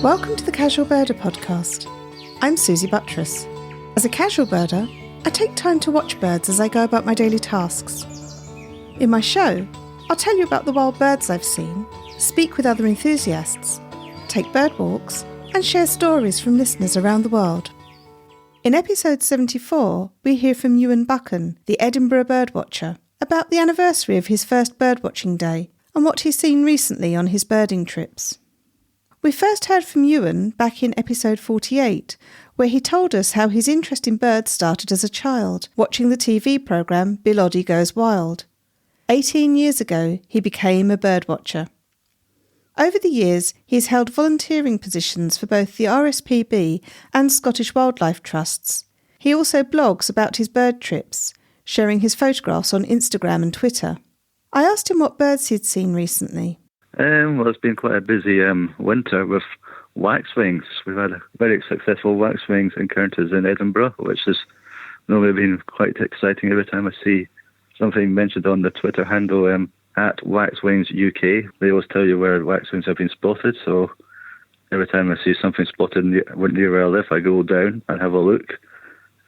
Welcome to the Casual Birder podcast. I'm Susie Buttress. As a casual birder, I take time to watch birds as I go about my daily tasks. In my show, I'll tell you about the wild birds I've seen, speak with other enthusiasts, take bird walks, and share stories from listeners around the world. In episode 74, we hear from Euan Buchan, the Edinburgh Birdwatcher, about the anniversary of his first birdwatching day and what he's seen recently on his birding trips. We first heard from Euan back in episode 48, where he told us how his interest in birds started as a child, watching the TV programme Bill Oddie Goes Wild. 18 years ago, he became a birdwatcher. Over the years, he's held volunteering positions for both the RSPB and Scottish Wildlife Trusts. He also blogs about his bird trips, sharing his photographs on Instagram and Twitter. I asked him what birds he'd seen recently. Well, it's been quite a busy winter with waxwings. We've had a very successful waxwings encounters in Edinburgh, which has normally been quite exciting. Every time I see something mentioned on the Twitter handle at Waxwings UK, they always tell you where waxwings have been spotted. So every time I see something spotted near where I live, I go down and have a look.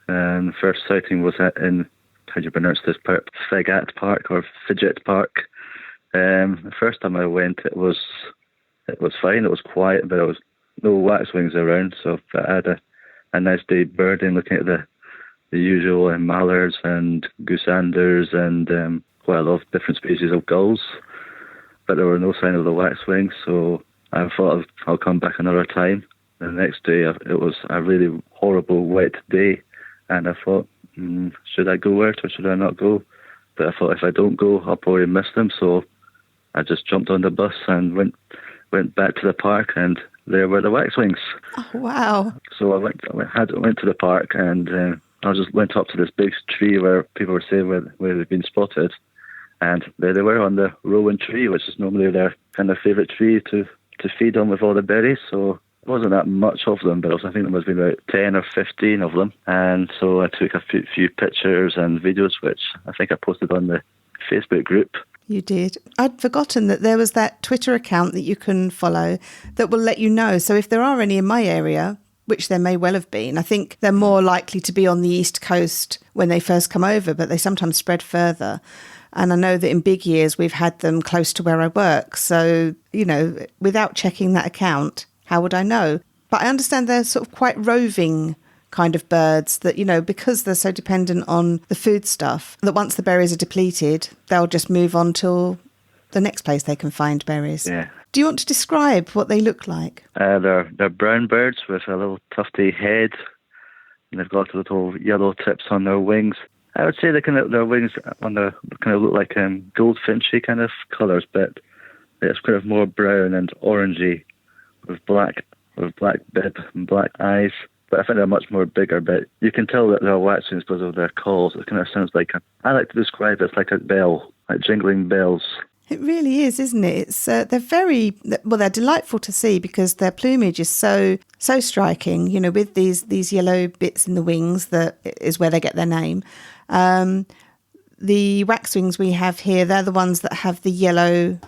And the first sighting was in, how do you pronounce this park? Fidget Park or Fidget Park. The first time I went, it was fine. It was quiet, but there was no waxwings around. So I had a nice day birding, looking at the usual mallards and goosanders and quite a lot of different species of gulls. But there were no sign of the waxwings, so I thought I'll come back another time. The next day, it was a really horrible wet day, and I thought, should I go out or should I not go? But I thought if I don't go, I'll probably miss them. So I just jumped on the bus and went back to the park, and there were the waxwings. Oh, wow. So I went to the park, and I just went up to this big tree where people were saying where they've been spotted, and there they were on the rowan tree, which is normally their kind of favourite tree to feed on with all the berries. So it wasn't that much of them, but I think there must have been about 10 or 15 of them. And so I took a few pictures and videos, which I think I posted on the Facebook group. You did. I'd forgotten that there was that Twitter account that you can follow that will let you know. So if there are any in my area, which there may well have been, I think they're more likely to be on the East Coast when they first come over, but they sometimes spread further. And I know that in big years we've had them close to where I work. So, without checking that account, how would I know? But I understand they're sort of quite roving kind of birds that, because they're so dependent on the food stuff, that once the berries are depleted, they'll just move on till the next place they can find berries. Yeah. Do you want to describe what they look like? They're brown birds with a little tufty head, and they've got little yellow tips on their wings. I would say their wings kind of look like goldfinchy kind of colours, but it's kind of more brown and orangey with black bib and black eyes. But I think they're much more bigger, but you can tell that they're waxwings because of their calls. It kind of sounds like, I like to describe it as like a bell, like jingling bells. It really is, isn't it? It's they're delightful to see because their plumage is so striking, with these yellow bits in the wings that is where they get their name. The waxwings we have here, they're the ones that have the yellow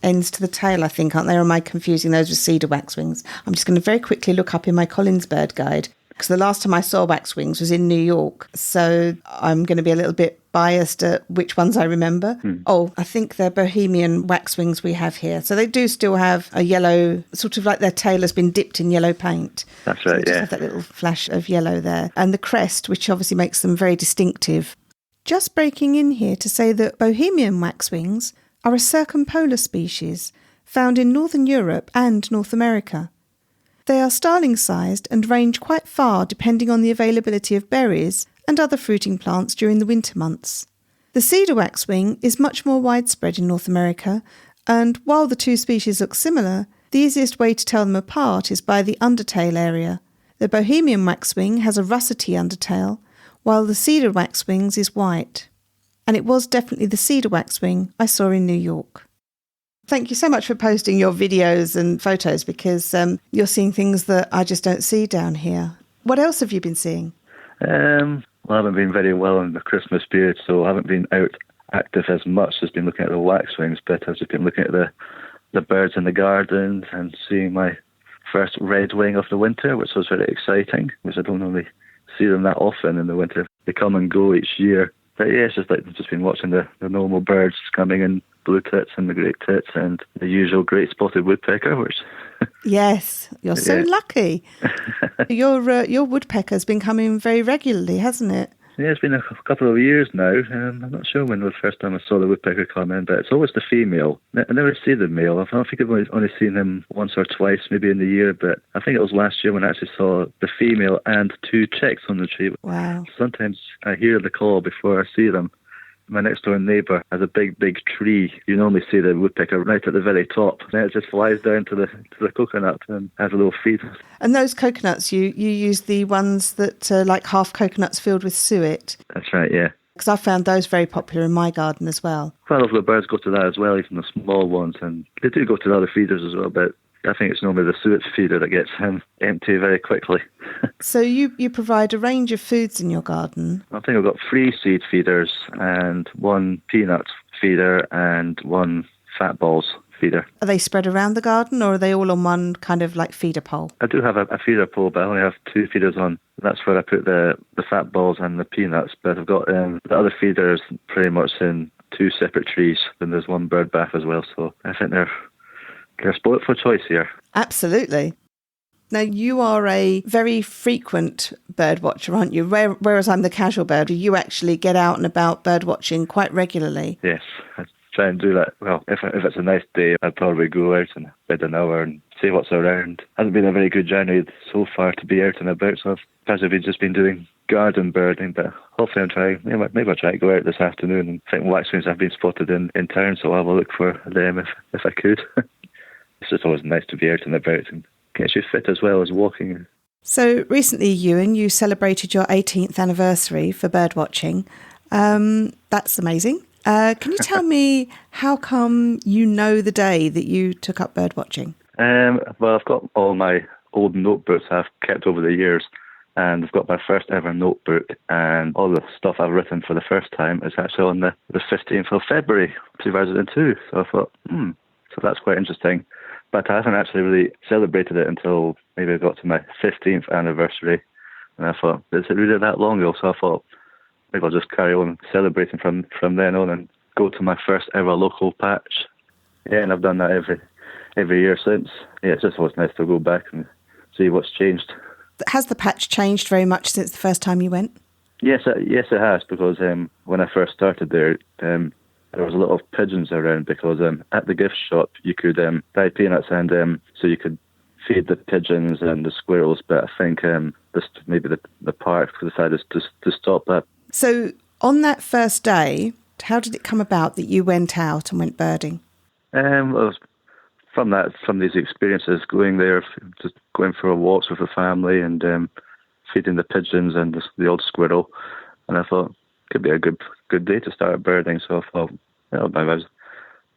ends to the tail, I think, aren't they? Or am I confusing those with cedar waxwings? I'm just going to very quickly look up in my Collins Bird Guide, because the last time I saw waxwings was in New York. So I'm going to be a little bit biased at which ones I remember. Oh, I think they're Bohemian waxwings we have here. So they do still have a yellow, sort of like their tail has been dipped in yellow paint. That's right, so just have that little flash of yellow there. And the crest, which obviously makes them very distinctive. Just breaking in here to say that Bohemian waxwings are a circumpolar species found in Northern Europe and North America. They are starling-sized and range quite far depending on the availability of berries and other fruiting plants during the winter months. The cedar waxwing is much more widespread in North America, and while the two species look similar, the easiest way to tell them apart is by the undertail area. The Bohemian waxwing has a russety undertail, while the cedar waxwings is white. And it was definitely the cedar waxwing I saw in New York. Thank you so much for posting your videos and photos, because you're seeing things that I just don't see down here. What else have you been seeing? Well, I haven't been very well in the Christmas period, so I haven't been out active as much as been looking at the waxwings, but I've just been looking at the birds in the garden and seeing my first red wing of the winter, which was very exciting, which I don't normally see them that often in the winter. They come and go each year. But yeah, it's just like I've just been watching the normal birds coming in, blue tits and the great tits and the usual great spotted woodpecker, which... Yes, you're so lucky. Your woodpecker's been coming very regularly, hasn't it? Yeah, it's been a couple of years now. I'm not sure when the first time I saw the woodpecker come in, but it's always the female. I never see the male. I think I've only seen him once or twice, maybe in the year, but I think it was last year when I actually saw the female and 2 chicks on the tree. Wow. Sometimes I hear the call before I see them. My next door neighbour has a big tree. You normally see the woodpecker right at the very top. Then it just flies down to the coconut and has a little feed. And those coconuts, you use the ones that are like half coconuts filled with suet? That's right, yeah. Because I found those very popular in my garden as well. Quite a lot of the birds go to that as well, even the small ones. And they do go to the other feeders as well, but I think it's normally the suet feeder that gets empty very quickly. So you provide a range of foods in your garden? I think I've got 3 seed feeders and 1 peanut feeder and 1 fat balls feeder. Are they spread around the garden or are they all on one kind of like feeder pole? I do have a feeder pole, but I only have 2 feeders on. That's where I put the fat balls and the peanuts. But I've got the other feeders pretty much in 2 separate trees. And there's 1 bird bath as well. So I think they're spoilt for choice here. Absolutely. Now, you are a very frequent bird watcher, aren't you? Whereas I'm the casual bird, you actually get out and about bird watching quite regularly. Yes, I try and do that. Well, if it's a nice day, I'd probably go out and spend an hour and see what's around. Hasn't been a very good January so far to be out and about, so I've basically just been doing garden birding, but hopefully maybe I'll try to go out this afternoon. And I think waxwings have been spotted in town, so I'll have a look for them if I could. It's just always nice to be out and about and gets you fit as well as walking. So recently, Euan, you celebrated your 18th anniversary for bird watching. That's amazing. Can you tell me how come you know the day that you took up bird watching? Well, I've got all my old notebooks I've kept over the years, and I've got my first ever notebook, and all the stuff I've written for the first time is actually on the 15th of February 2002. So I thought, so that's quite interesting. But I haven't actually really celebrated it until maybe I got to my 15th anniversary. And I thought, is it really that long ago? So I thought, maybe I'll just carry on celebrating from then on and go to my first ever local patch. Yeah, and I've done that every year since. Yeah, it's just always nice to go back and see what's changed. Has the patch changed very much since the first time you went? Yes, it has, because when I first started there was a lot of pigeons around, because at the gift shop you could buy peanuts, and so you could feed the pigeons and the squirrels. But I think maybe the park decided to stop that. So on that first day, how did it come about that you went out and went birding? Well, from these experiences, going there, just going for walks with the family and feeding the pigeons and the old squirrel, and I thought it could be a good day to start birding. So I thought, I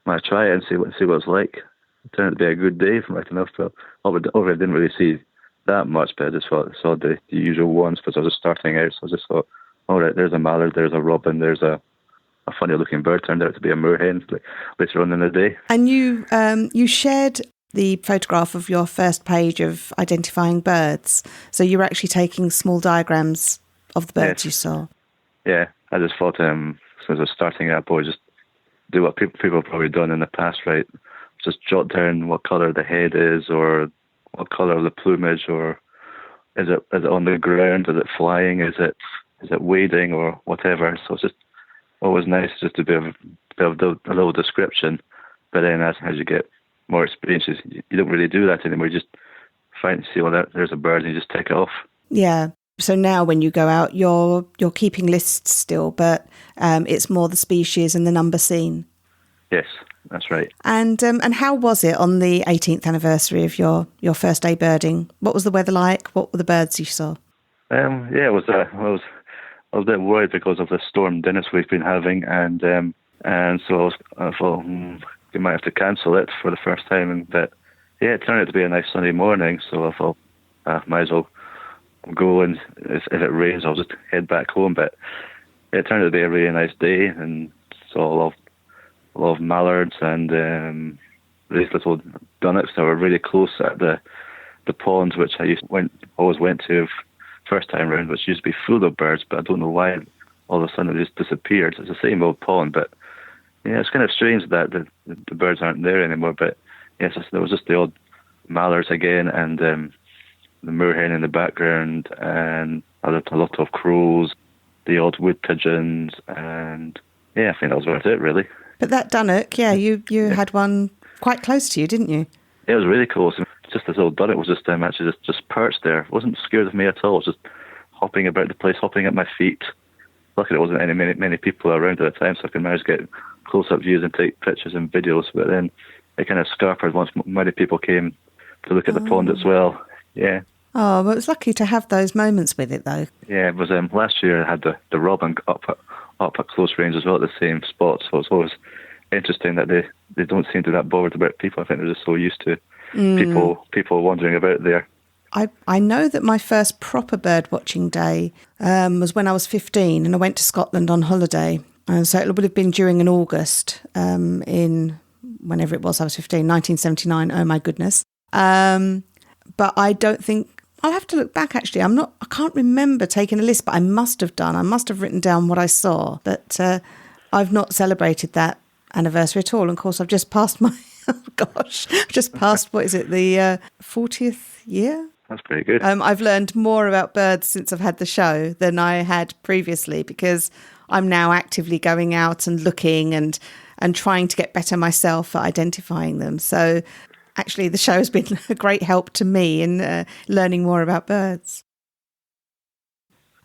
might try it and see what it's like. It turned out to be a good day, right enough. But over I didn't really see that much, but I just saw the usual ones because I was just starting out. So I just thought, all right, there's a mallard, there's a robin, there's a funny looking bird. Turned out to be a moorhen later on in the day. And you shared the photograph of your first page of identifying birds. So you were actually taking small diagrams of the birds you saw. Yeah, I just thought, since I was starting out, I just do what people have probably done in the past, right? Just jot down what colour the head is, or what colour the plumage, or is it on the ground, is it flying, is it wading, or whatever. So it's just always nice just to be able to do a little description. But then as you get more experiences, you don't really do that anymore. You just see, there's a bird, and you just take it off. Yeah. So now when you go out, you're keeping lists still, but it's more the species and the number seen. Yes, that's right. And how was it on the 18th anniversary of your first day birding? What was the weather like? What were the birds you saw? It was. I was a bit worried because of the storm Dennis we've been having, and so I thought we might have to cancel it for the first time. But yeah, it turned out to be a nice sunny morning, so I thought might as well go, and if it rains I'll just head back home. But it turned out to be a really nice day, and saw a lot of mallards and these little dunnets that were really close at the the pond, which always went to first time round, which used to be full of birds, but I don't know why all of a sudden it just disappeared. It's the same old pond, but yeah, it's kind of strange that the birds aren't there anymore. But yes, there was just the odd mallards again, and the moorhen in the background, and a lot of crows, the odd wood pigeons, and yeah, I think that was about it really. But that Dunnock, you had one quite close to you, didn't you? It was really close. Just this old Dunnock was just actually just perched there. It wasn't scared of me at all. It was just hopping about the place, hopping at my feet. Luckily, there wasn't many people around at the time, so I could manage to get close-up views and take pictures and videos. But then it kind of scarpered once many people came to look at the pond as well. Yeah. Oh, well, it was lucky to have those moments with it, though. Yeah, it was last year I had the robin up at close range as well at the same spot, so it's always interesting that they don't seem to be that bothered about people. I think they're just so used to people wandering about there. I know that my first proper bird watching day was when I was 15 and I went to Scotland on holiday. So it would have been during an August in whenever it was I was 15, 1979. Oh my goodness. But I don't think, I'll have to look back actually. I can't remember taking a list, but I must have done. I must have written down what I saw. But I've not celebrated that anniversary at all. And of course, I've just passed what is it, the 40th year? That's pretty good. I've learned more about birds since I've had the show than I had previously, because I'm now actively going out and looking and trying to get better myself at identifying them. So actually, the show has been a great help to me in learning more about birds.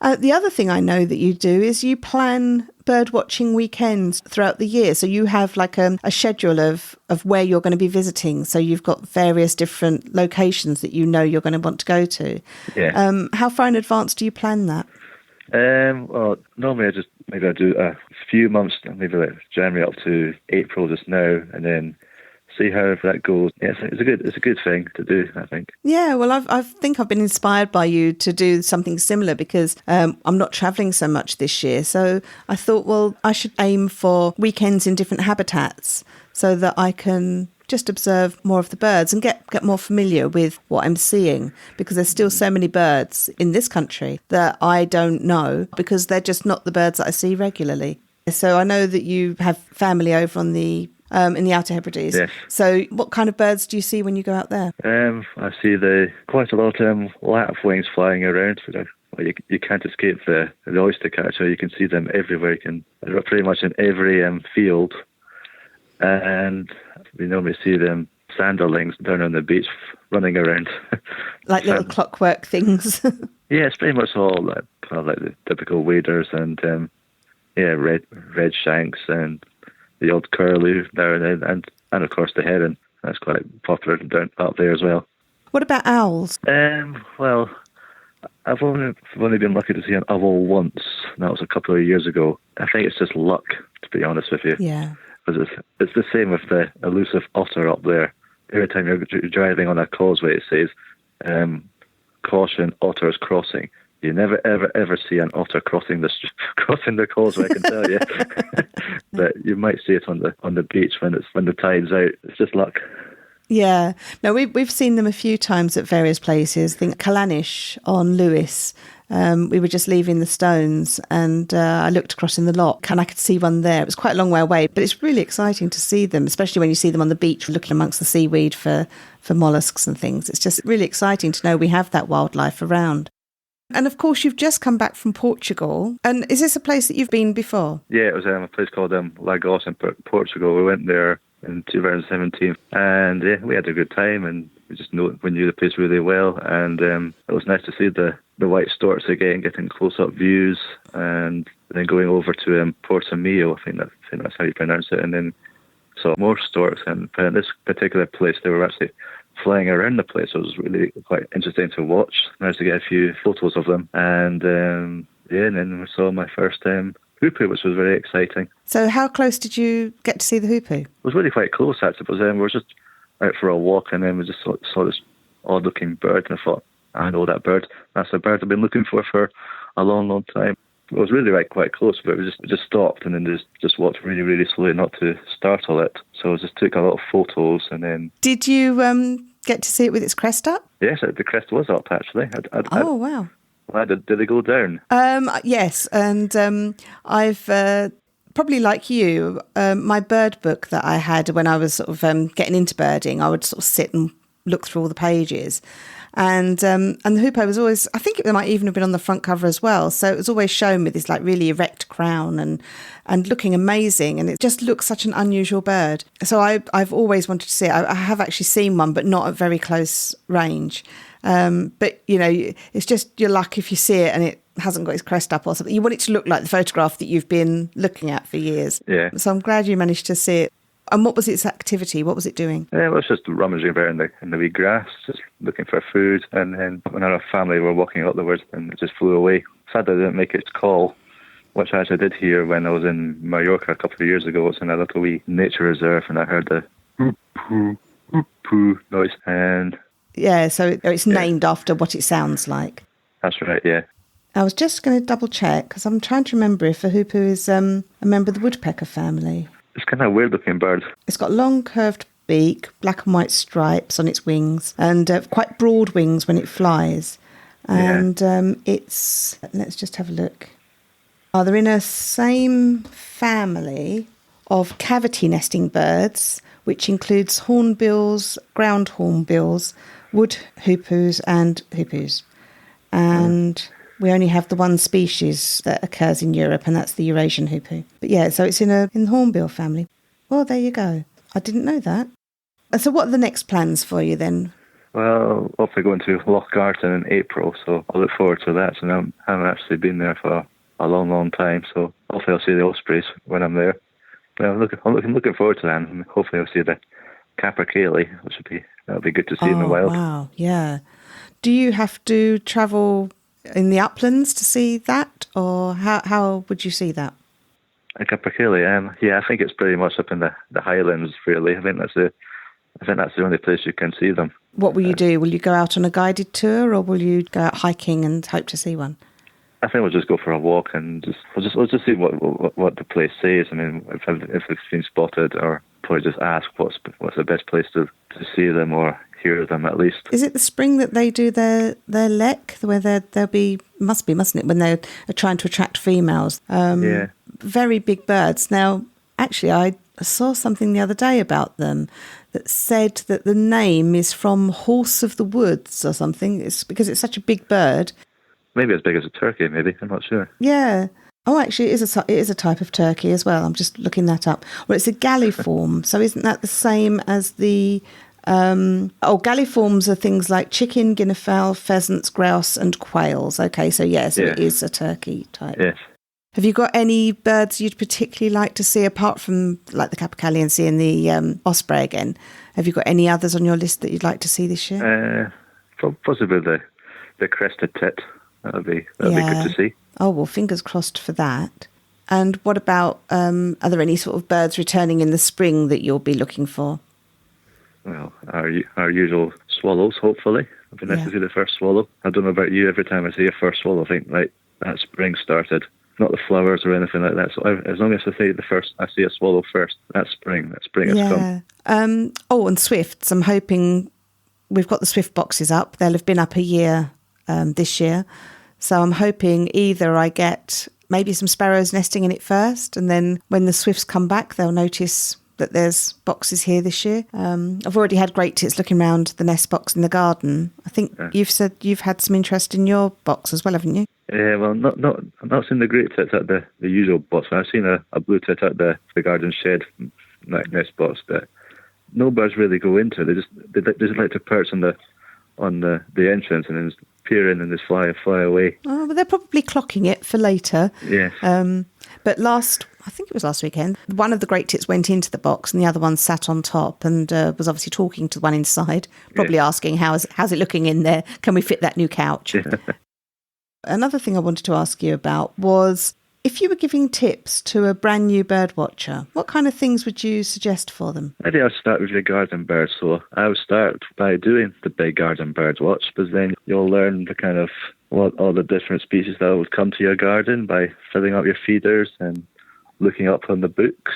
The other thing I know that you do is you plan bird watching weekends throughout the year. So you have like a schedule of where you're going to be visiting. So you've got various different locations that you know you're going to want to go to. Yeah. How far in advance do you plan that? Well, normally I do a few months, maybe like January up to April just now, and then see how that goes. Yeah, it's a good thing to do, I think. Yeah, well, I think I've been inspired by you to do something similar, because I'm not travelling so much this year. So I thought, well, I should aim for weekends in different habitats so that I can just observe more of the birds and get more familiar with what I'm seeing, because there's still so many birds in this country that I don't know, because they're just not the birds that I see regularly. So I know that you have family over on the in the Outer Hebrides. Yes. So what kind of birds do you see when you go out there? I see quite a lot of lapwings flying around. You can't escape the oyster catcher. You can see them everywhere. They're pretty much in every field. And we normally see them sanderlings down on the beach running around. Like little clockwork things. Yeah, it's pretty much all like the typical waders and red shanks and the odd curlew now and then, and of course the heron. That's quite popular down up there as well. What about owls? Well, I've only been lucky to see an owl once. That was a couple of years ago. I think it's just luck, to be honest with you. Yeah. Because it's the same with the elusive otter up there. Every time you're driving on a causeway, it says, caution, otters crossing. You never, ever, ever see an otter crossing the causeway, I can tell you. But you might see it on the beach when the tide's out. It's just luck. Yeah. No, we've seen them a few times at various places. I think Callanish on Lewis. We were just leaving the Stones and I looked across in the loch and I could see one there. It was quite a long way away, but it's really exciting to see them, especially when you see them on the beach looking amongst the seaweed for molluscs and things. It's just really exciting to know we have that wildlife around. And of course, you've just come back from Portugal. And is this a place that you've been before? Yeah, it was a place called Lagos in Portugal. We went there in 2017 and we had a good time and we knew the place really well. And it was nice to see the white storks again, getting close-up views, and then going over to Portimao, I think that's how you pronounce it, and then saw more storks. And in this particular place, they were actually flying around the place. So it was really quite interesting to watch. Managed to get a few photos of them, and and then we saw my first hoopoe, which was very exciting. So how close did you get to see the hoopoe? It was really quite close, actually. It was, we were just out for a walk, and then we just saw this odd-looking bird, and I thought, I know that bird. That's a bird I've been looking for a long, long time. It was really quite close, but we just stopped and then just walked really, really slowly, not to startle it. So I just took a lot of photos, and then... Did you get to see it with its crest up? Yes, the crest was up, actually. Wow. Why did they go down? Yes, and I've probably like you, my bird book that I had when I was sort of getting into birding, I would sort of sit and look through all the pages. And the hoopoe was always, I think it might even have been on the front cover as well. So it was always shown with this like really erect crown and looking amazing. And it just looks such an unusual bird. So I've always wanted to see it. I have actually seen one, but not at very close range. But, you know, it's just your luck if you see it and it hasn't got its crest up or something. You want it to look like the photograph that you've been looking at for years. Yeah. So I'm glad you managed to see it. And what was its activity? What was it doing? It was just rummaging about in the wee grass, just looking for food. And then when our family were walking up the woods, and it just flew away. Sadly, it didn't make its call, which I actually did hear when I was in Mallorca a couple of years ago. It's in a little wee nature reserve, and I heard the hoop noise. And yeah, so it's named after what it sounds like. That's right, yeah. I was just going to double check because I'm trying to remember if a hoopoe is a member of the woodpecker family. It's kind of a weird-looking bird. It's got long curved beak, black and white stripes on its wings, and quite broad wings when it flies. And it's, let's just have a look. Oh, they're in a same family of cavity nesting birds, which includes hornbills, ground hornbills, wood hoopoes, and hoopoes. And we only have the one species that occurs in Europe, and that's the Eurasian hoopoe. But yeah, so it's in the hornbill family. Well, there you go. I didn't know that. So what are the next plans for you then? Well, hopefully going to Lochgarten in April, so I look forward to that. And I haven't actually been there for a long, long time, so hopefully I'll see the ospreys when I'm there. Well, I'm looking forward to that, and hopefully I'll see the capercaillie, which that'll be good to see in the wild. Wow, yeah. Do you have to travel in the uplands to see that, or how would you see that? A capercaillie, yeah, I think it's pretty much up in the Highlands, really. I think that's the only place you can see them. What will you do? Will you go out on a guided tour, or will you go out hiking and hope to see one? I think we'll just go for a walk and we'll just see what the place says. I mean, if it's been spotted, or probably just ask what's the best place to see them or hear them at least. Is it the spring that they do their lek, where there'll be, mustn't it, when they're trying to attract females? Yeah. Very big birds. Now, actually, I saw something the other day about them that said that the name is from Horse of the Woods or something. It's because it's such a big bird. Maybe as big as a turkey, maybe. I'm not sure. Yeah. Oh, actually, it is a type of turkey as well. I'm just looking that up. Well, it's a galliform. So isn't that the same as the... galliforms are things like chicken, guinea fowl, pheasants, grouse and quails. Okay, so yes, yeah. It is a turkey type. Yes. Have you got any birds you'd particularly like to see, apart from like the capercaillie and seeing the osprey again? Have you got any others on your list that you'd like to see this year? Possibly the crested tit. That'd be good to see. Oh, well, fingers crossed for that. And what about, are there any sort of birds returning in the spring that you'll be looking for? Well, our usual swallows, hopefully. It'd be nice to see the first swallow. I don't know about you, every time I see a first swallow, I think, right, that spring started. Not the flowers or anything like that. So as long as I see a swallow first, that's spring. That spring has come. And swifts. I'm hoping we've got the swift boxes up. They'll have been up a year this year. So I'm hoping either I get maybe some sparrows nesting in it first, and then when the swifts come back, they'll notice that there's boxes here this year. I've already had great tits looking around the nest box in the garden. I think you've said you've had some interest in your box as well, haven't you? Yeah, well, I've not seen the great tits at the usual box. I've seen a blue tit at the garden shed nest box, but no birds really go into it. They just like to perch on the entrance and then just peer in and just fly away. Oh, but they're probably clocking it for later. Yes. But I think it was last weekend, one of the great tits went into the box and the other one sat on top and was obviously talking to the one inside, probably asking, how's it looking in there? Can we fit that new couch? Yeah. Another thing I wanted to ask you about was, if you were giving tips to a brand new birdwatcher, what kind of things would you suggest for them? Maybe I'll start with your garden birds. So I would start by doing the big garden bird watch, because then you'll learn the kind of what all the different species that would come to your garden by filling up your feeders and looking up on the books.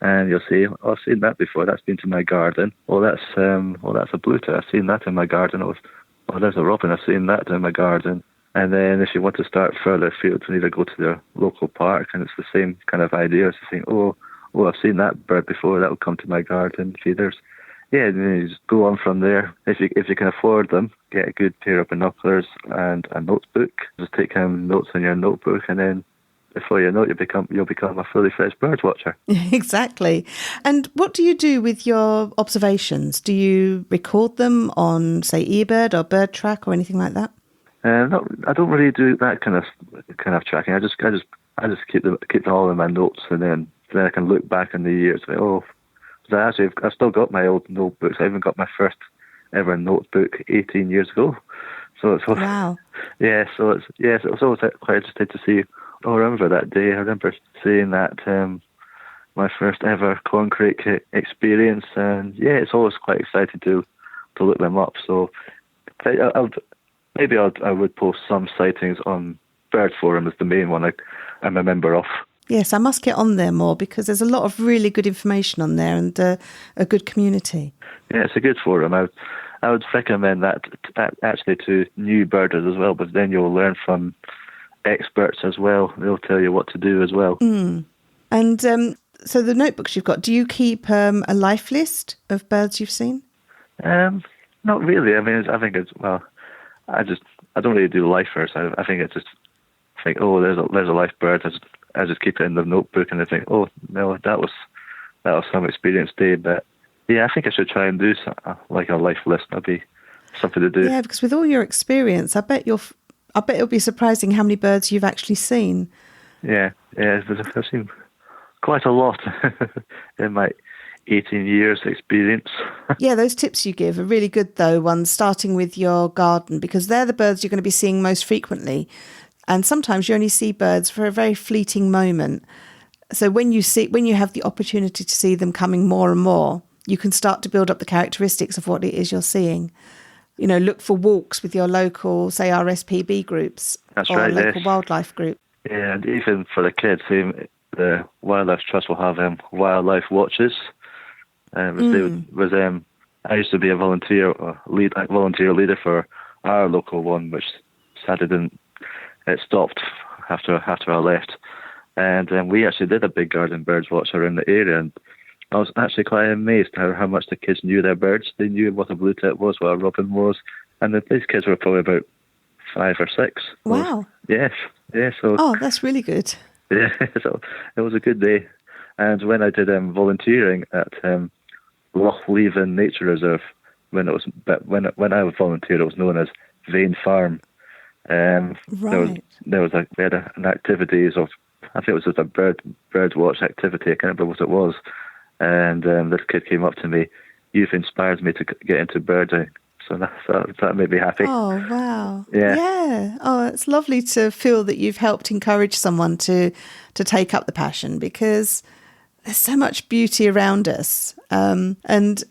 And you'll say, "Oh, I've seen that before. That's been to my garden. Oh, that's a bluetit. I've seen that in my garden. Oh, there's a robin. I've seen that in my garden." And then if you want to start further afield, you need to go to the local park, and it's the same kind of idea. It's saying, "Oh, I've seen that bird before. That will come to my garden feeders." Yeah, and then you just go on from there. If you can afford them, get a good pair of binoculars and a notebook. Just take notes in your notebook, and then before you know it, you'll become a fully fledged bird watcher. Exactly. And what do you do with your observations? Do you record them on, say, eBird or Bird Track or anything like that? No, I don't really do that kind of tracking. I just keep them all in my notes, and then I can look back in the years. Like, I've still got my old notebooks. I even got my first ever notebook 18 years ago. So it's wow. Yeah. So it was always quite interesting to see. I remember that day. I remember seeing that my first ever corncrake experience, and yeah, it's always quite exciting to look them up. So I would post some sightings on Bird Forum as the main one I'm a member of. Yes, I must get on there more because there's a lot of really good information on there and a good community. Yeah, it's a good forum. I would recommend that actually to new birders as well, but then you'll learn from experts as well. They'll tell you what to do as well. Mm. And so the notebooks you've got, do you keep a life list of birds you've seen? Not really. I mean, I think it's, well, I don't really do lifers. I think it's just think, oh, there's a life bird. I just keep it in the notebook, and I think, oh no, that was some experience day. But yeah, I think I should try and do like a life list. That'd be something to do. Yeah, because with all your experience, I bet it'll be surprising how many birds you've actually seen. Yeah, I've seen quite a lot in my 18 years experience. Yeah, those tips you give are really good though, ones starting with your garden, because they're the birds you're going to be seeing most frequently. And sometimes you only see birds for a very fleeting moment. So when you have the opportunity to see them coming more and more, you can start to build up the characteristics of what it is you're seeing. You know, look for walks with your local, say, RSPB groups. That's or right, local yes. wildlife group. Yeah, and even for the kids, the Wildlife Trust will have wildlife watches. I used to be a volunteer leader for our local one, which sadly it stopped after I left. And we actually did a big garden birds watcher in the area, and I was actually quite amazed how much the kids knew their birds. They knew what a bluetit was, what a robin was, and these kids were probably about 5 or 6. Wow. Yes. Yeah. So. Oh, that's really good. Yeah. So it was a good day. And when I did volunteering at Loch Leven Nature Reserve, when I was volunteer, it was known as Vane Farm. Right. We had an activities of, I think it was just a bird watch activity. I can't remember what it was. And this kid came up to me. You've inspired me to get into birding. So that made me happy. Oh, wow. Yeah. Oh, it's lovely to feel that you've helped encourage someone to take up the passion, because there's so much beauty around us. And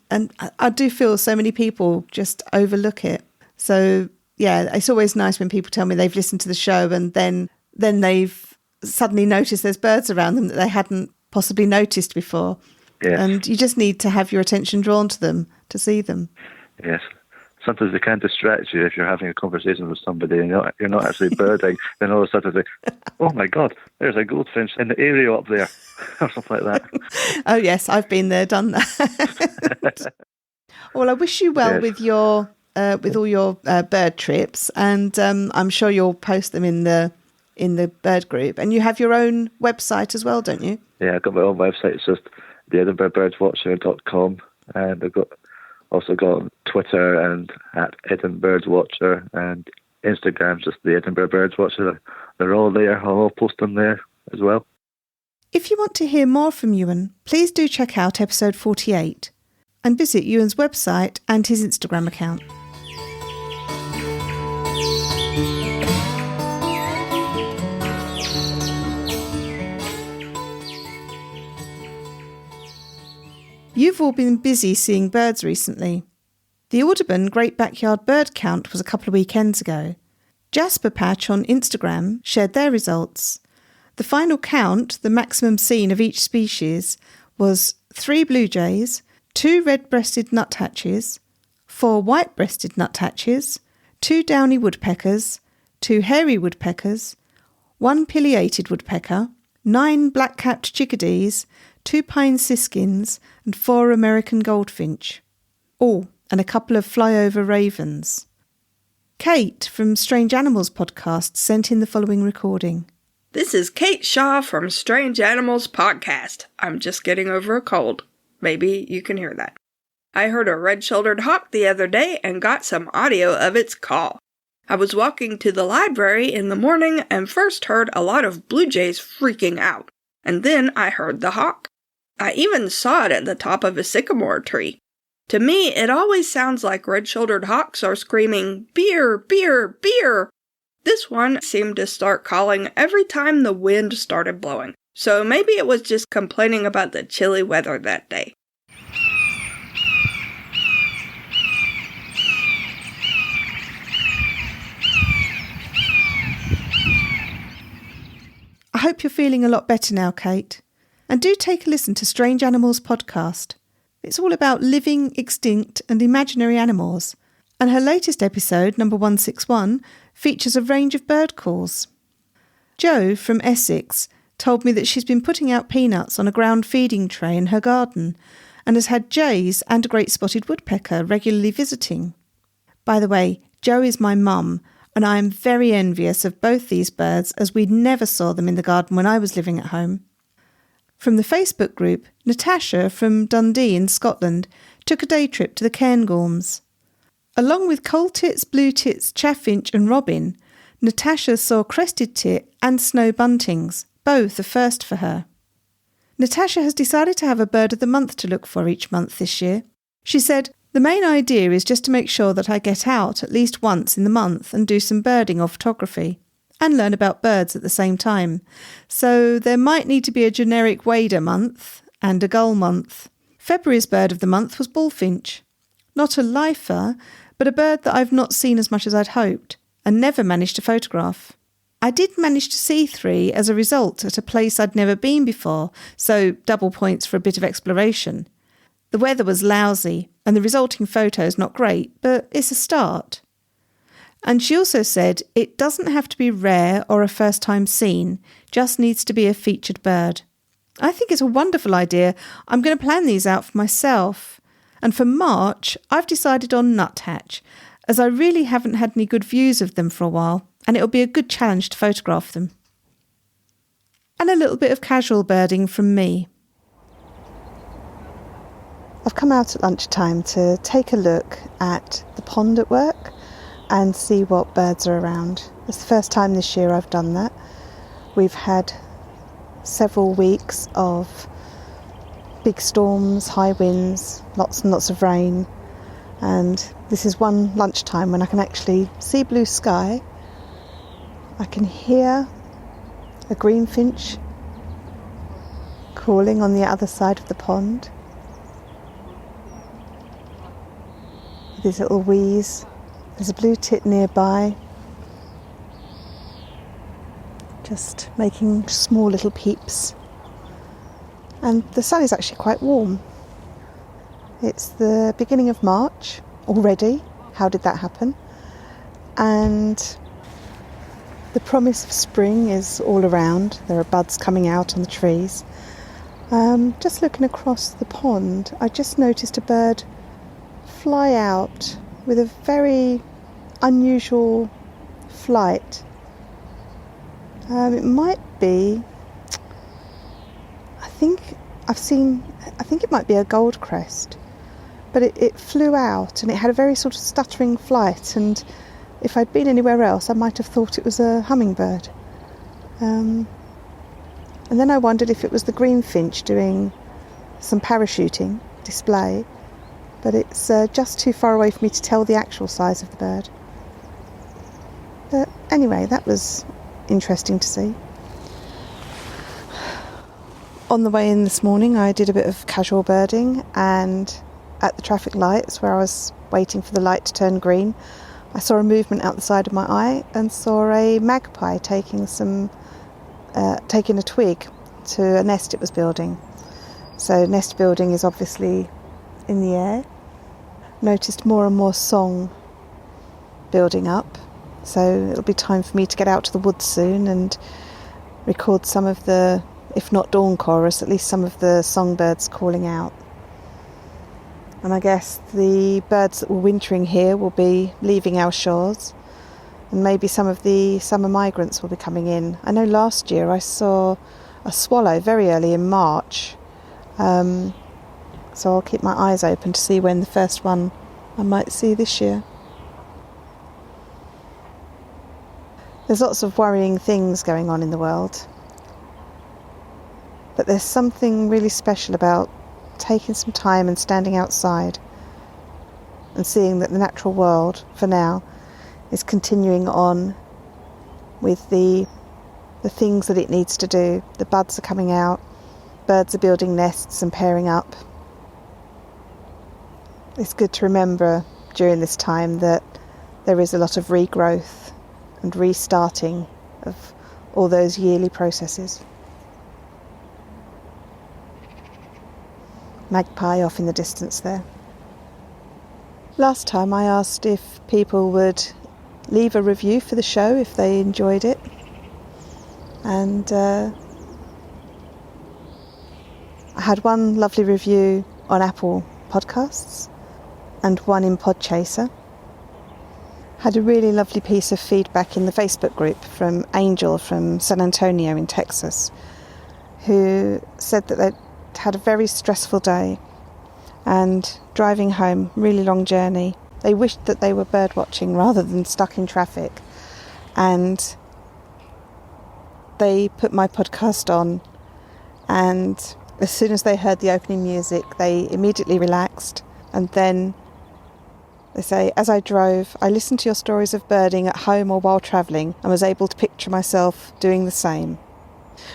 I do feel so many people just overlook it. So, yeah, it's always nice when people tell me they've listened to the show and then they've suddenly noticed there's birds around them that they hadn't possibly noticed before. Yes. And you just need to have your attention drawn to them to see them. Yes. Sometimes they can distract you if you're having a conversation with somebody and you're not actually birding. Then all of a sudden they, oh my God, there's a goldfinch in the area up there, or something like that. Oh yes, I've been there, done that. Well, I wish you well with your with all your bird trips, and I'm sure you'll post them in the bird group. And you have your own website as well, don't you? Yeah, I've got my own website. It's just the EdinburghBirdwatcher.com, and I've also got Twitter and at Edinburgh Birdwatcher, and Instagram, just the Edinburgh Birdwatcher. They're all there. I'll all post them there as well. If you want to hear more from Euan, please do check out episode 48 and visit Euan's website and his Instagram account. You've all been busy seeing birds recently. The Audubon Great Backyard Bird Count was a couple of weekends ago. Jasper Patch on Instagram shared their results. The final count, the maximum seen of each species, was 3 blue jays, 2 red-breasted nuthatches, 4 white-breasted nuthatches, 2 downy woodpeckers, 2 hairy woodpeckers, 1 pileated woodpecker, 9 black-capped chickadees, 2 pine siskins, and 4 American goldfinch. Oh, and a couple of flyover ravens. Kate from Strange Animals podcast sent in the following recording. This is Kate Shaw from Strange Animals podcast. I'm just getting over a cold. Maybe you can hear that. I heard a red-shouldered hawk the other day and got some audio of its call. I was walking to the library in the morning and first heard a lot of blue jays freaking out, and then I heard the hawk. I even saw it at the top of a sycamore tree. To me, it always sounds like red-shouldered hawks are screaming, "Beer, beer, beer!" This one seemed to start calling every time the wind started blowing, so maybe it was just complaining about the chilly weather that day. I hope you're feeling a lot better now, Kate. And do take a listen to Strange Animals podcast. It's all about living, extinct and imaginary animals. And her latest episode, number 161, features a range of bird calls. Jo from Essex told me that she's been putting out peanuts on a ground feeding tray in her garden and has had jays and a great spotted woodpecker regularly visiting. By the way, Jo is my mum, and I am very envious of both these birds as we never saw them in the garden when I was living at home. From the Facebook group, Natasha from Dundee in Scotland took a day trip to the Cairngorms. Along with coal tits, blue tits, chaffinch and robin, Natasha saw crested tit and snow buntings, both a first for her. Natasha has decided to have a bird of the month to look for each month this year. She said, "The main idea is just to make sure that I get out at least once in the month and do some birding or photography, and learn about birds at the same time. So there might need to be a generic wader month and a gull month." February's bird of the month was bullfinch. Not a lifer, but a bird that I've not seen as much as I'd hoped, and never managed to photograph. I did manage to see 3 as a result at a place I'd never been before, so double points for a bit of exploration. The weather was lousy, and the resulting photos not great, but it's a start. And she also said it doesn't have to be rare or a first time seen, just needs to be a featured bird. I think it's a wonderful idea. I'm going to plan these out for myself. And for March, I've decided on nuthatch, as I really haven't had any good views of them for a while, and it'll be a good challenge to photograph them. And a little bit of casual birding from me. I've come out at lunchtime to take a look at the pond at work and see what birds are around. It's the first time this year I've done that. We've had several weeks of big storms, high winds, lots and lots of rain, and this is one lunchtime when I can actually see blue sky. I can hear a greenfinch calling on the other side of the pond with his little wheeze. There's a blue tit nearby, just making small little peeps. And the sun is actually quite warm. It's the beginning of March already. How did that happen? And the promise of spring is all around. There are buds coming out on the trees. Just looking across the pond, I just noticed a bird fly out with a very unusual flight. It might be, I think it might be a goldcrest, but it flew out and it had a very sort of stuttering flight, and if I'd been anywhere else I might have thought it was a hummingbird. And then I wondered if it was the greenfinch doing some parachuting display, but it's just too far away for me to tell the actual size of the bird. But anyway, that was interesting to see. On the way in this morning I did a bit of casual birding, and at the traffic lights where I was waiting for the light to turn green, I saw a movement out the side of my eye and saw a magpie taking a twig to a nest it was building. So nest building is obviously in the air. Noticed more and more song building up. So it'll be time for me to get out to the woods soon and record some of the, if not dawn chorus, at least some of the songbirds calling out. And I guess the birds that were wintering here will be leaving our shores, and maybe some of the summer migrants will be coming in. I know last year I saw a swallow very early in March, so I'll keep my eyes open to see when the first one I might see this year. There's lots of worrying things going on in the world, but there's something really special about taking some time and standing outside and seeing that the natural world, for now, is continuing on with the things that it needs to do. The buds are coming out, birds are building nests and pairing up. It's good to remember during this time that there is a lot of regrowth and restarting of all those yearly processes. Magpie off in the distance there. Last time I asked if people would leave a review for the show if they enjoyed it, and I had one lovely review on Apple Podcasts and one in Podchaser. Had a really lovely piece of feedback in the Facebook group from Angel from San Antonio in Texas, who said that they'd had a very stressful day and driving home, really long journey. They wished that they were bird watching rather than stuck in traffic, and they put my podcast on, and as soon as they heard the opening music they immediately relaxed. And then they say, as I drove, I listened to your stories of birding at home or while travelling and was able to picture myself doing the same.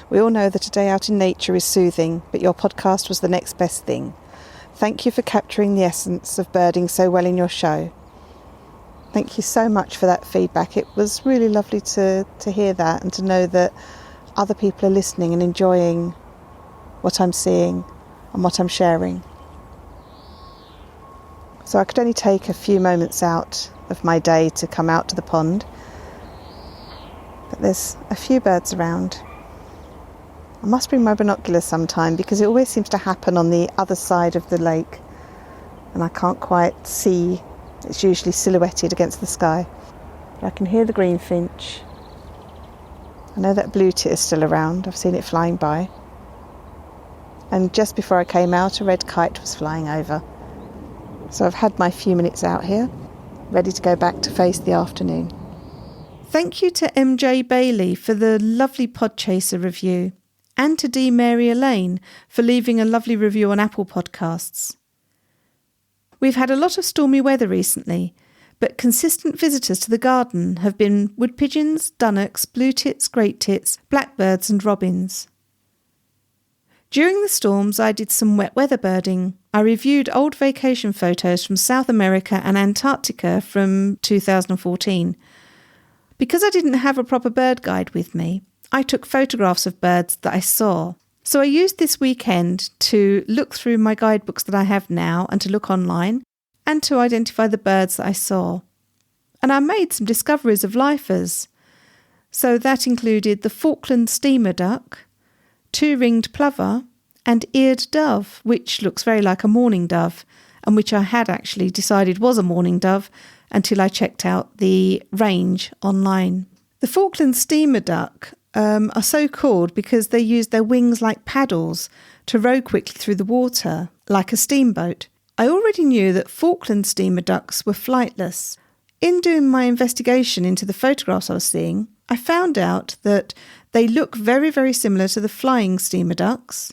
We all know that a day out in nature is soothing, but your podcast was the next best thing. Thank you for capturing the essence of birding so well in your show. Thank you so much for that feedback. It was really lovely to hear that and to know that other people are listening and enjoying what I'm seeing and what I'm sharing. So I could only take a few moments out of my day to come out to the pond, but there's a few birds around. I must bring my binoculars sometime because it always seems to happen on the other side of the lake and I can't quite see. It's usually silhouetted against the sky. But I can hear the greenfinch. I know that blue tit is still around. I've seen it flying by. And just before I came out, a red kite was flying over. So I've had my few minutes out here, ready to go back to face the afternoon. Thank you to MJ Bailey for the lovely Podchaser review, and to D. Mary Elaine for leaving a lovely review on Apple Podcasts. We've had a lot of stormy weather recently, but consistent visitors to the garden have been wood pigeons, dunnocks, blue tits, great tits, blackbirds and robins. During the storms, I did some wet weather birding. I reviewed old vacation photos from South America and Antarctica from 2014. Because I didn't have a proper bird guide with me, I took photographs of birds that I saw. So I used this weekend to look through my guidebooks that I have now and to look online and to identify the birds that I saw. And I made some discoveries of lifers. So that included the Falkland steamer duck, two-ringed plover and eared dove, which looks very like a mourning dove and which I had actually decided was a mourning dove until I checked out the range online. The Falkland steamer duck are so called because they use their wings like paddles to row quickly through the water, like a steamboat. I already knew that Falkland steamer ducks were flightless. In doing my investigation into the photographs I was seeing, I found out that they look very, very similar to the flying steamer ducks.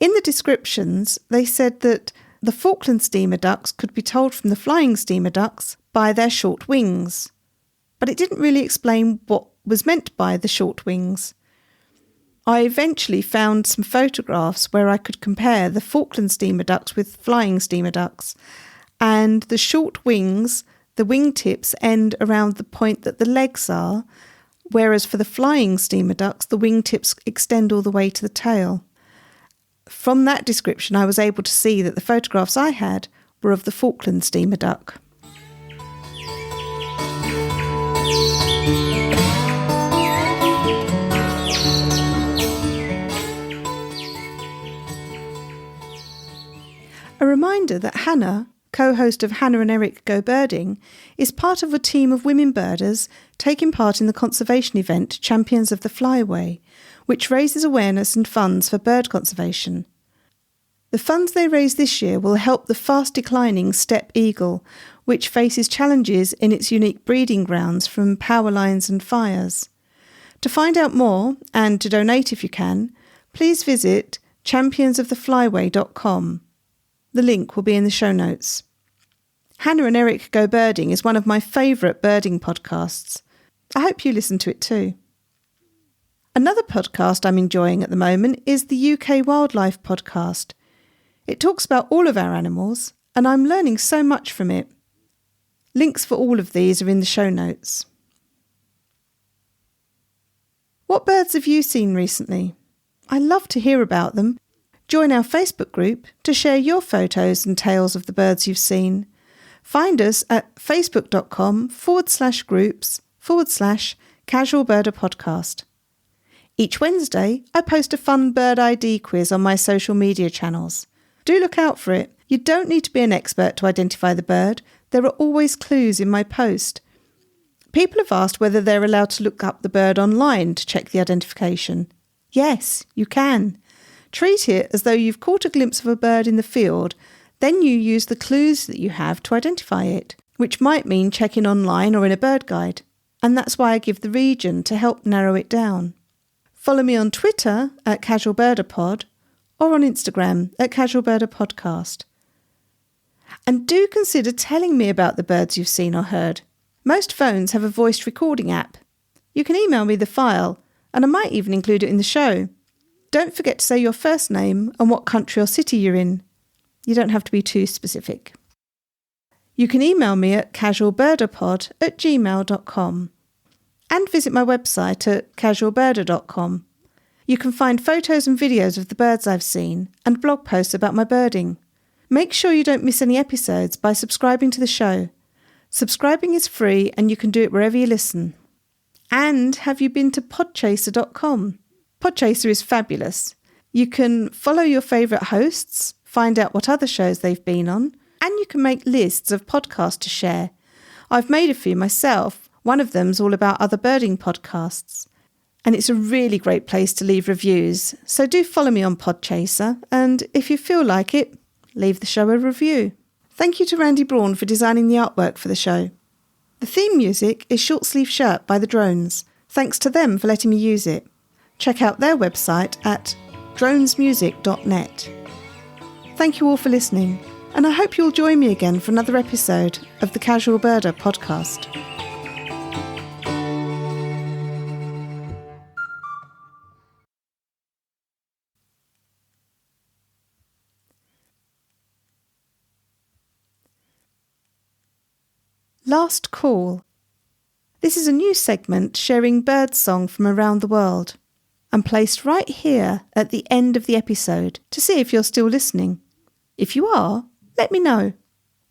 In the descriptions, they said that the Falkland steamer ducks could be told from the flying steamer ducks by their short wings. But it didn't really explain what was meant by the short wings. I eventually found some photographs where I could compare the Falkland steamer ducks with flying steamer ducks, and the short wings, the wingtips end around the point that the legs are, whereas for the flying steamer ducks the wingtips extend all the way to the tail. From that description, I was able to see that the photographs I had were of the Falkland steamer duck. A reminder that Hannah, co-host of Hannah and Erik Go Birding, is part of a team of women birders taking part in the conservation event Champions of the Flyway, which raises awareness and funds for bird conservation. The funds they raise this year will help the fast-declining steppe eagle, which faces challenges in its unique breeding grounds from power lines and fires. To find out more, and to donate if you can, please visit championsoftheflyway.com. The link will be in the show notes. Hannah and Erik Go Birding is one of my favourite birding podcasts. I hope you listen to it too. Another podcast I'm enjoying at the moment is the UK Wildlife Podcast. It talks about all of our animals, and I'm learning so much from it. Links for all of these are in the show notes. What birds have you seen recently? I love to hear about them. Join our Facebook group to share your photos and tales of the birds you've seen. Find us at facebook.com/groups/Casual Birder Podcast. Each Wednesday, I post a fun bird ID quiz on my social media channels. Do look out for it. You don't need to be an expert to identify the bird. There are always clues in my post. People have asked whether they're allowed to look up the bird online to check the identification. Yes, you can. Treat it as though you've caught a glimpse of a bird in the field, then you use the clues that you have to identify it, which might mean checking online or in a bird guide. And that's why I give the region to help narrow it down. Follow me on Twitter at Casual Birder Pod or on Instagram at Casual Birder Podcast. And do consider telling me about the birds you've seen or heard. Most phones have a voice recording app. You can email me the file, and I might even include it in the show. Don't forget to say your first name and what country or city you're in. You don't have to be too specific. You can email me at casualbirderpod@gmail.com and visit my website at casualbirder.com. You can find photos and videos of the birds I've seen and blog posts about my birding. Make sure you don't miss any episodes by subscribing to the show. Subscribing is free and you can do it wherever you listen. And have you been to podchaser.com? Podchaser is fabulous. You can follow your favourite hosts, find out what other shows they've been on, and you can make lists of podcasts to share. I've made a few myself. One of them's all about other birding podcasts. And it's a really great place to leave reviews. So do follow me on Podchaser, and if you feel like it, leave the show a review. Thank you to Randy Braun for designing the artwork for the show. The theme music is Short Sleeve Shirt by the Drones. Thanks to them for letting me use it. Check out their website at dronesmusic.net. Thank you all for listening, and I hope you'll join me again for another episode of the Casual Birder podcast. Last Call. This is a new segment sharing birdsong from around the world. I'm placed right here at the end of the episode to see if you're still listening. If you are, let me know.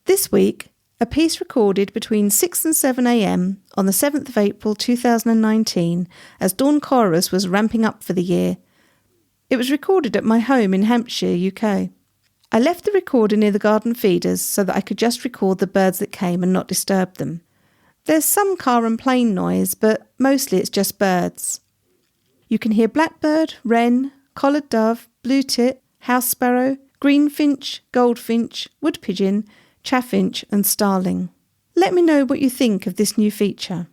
This week, a piece recorded between 6 and 7 a.m. on the 7th of April 2019 as dawn chorus was ramping up for the year. It was recorded at my home in Hampshire, UK. I left the recorder near the garden feeders so that I could just record the birds that came and not disturb them. There's some car and plane noise, but mostly it's just birds. You can hear blackbird, wren, collared dove, blue tit, house sparrow, greenfinch, goldfinch, wood pigeon, chaffinch and starling. Let me know what you think of this new feature.